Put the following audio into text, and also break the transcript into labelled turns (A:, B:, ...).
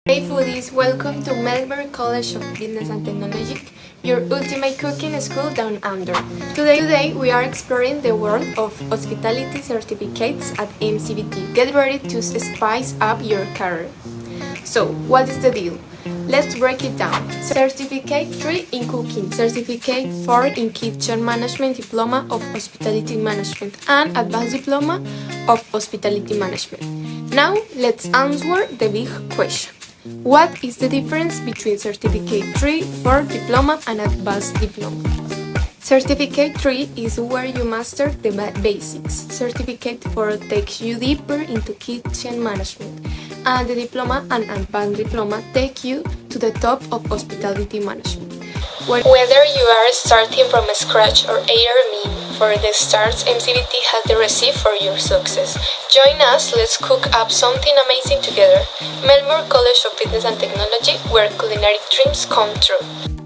A: Hey foodies, welcome to Melbourne College of Business and Technology, your ultimate cooking school down under. Today we are exploring the world of hospitality certificates at MCBT. Get ready to spice up your career. So, what is the deal? Let's break it down. Certificate 3 in Cooking, Certificate 4 in Kitchen Management Diploma of Hospitality Management, and Advanced Diploma of Hospitality Management. Now, let's answer the big question. What is the difference between Certificate 3, 4 Diploma and Advanced Diploma? Certificate 3 is where you master the basics. Certificate 4 takes you deeper into kitchen management, and the Diploma and Advanced Diploma take you to the top of hospitality management. Whether you are starting from scratch or ARME for the starts, MCBT has the recipe for your success. Join us, let's cook up something amazing together. Melbourne College of Business and Technology, where culinary dreams come true.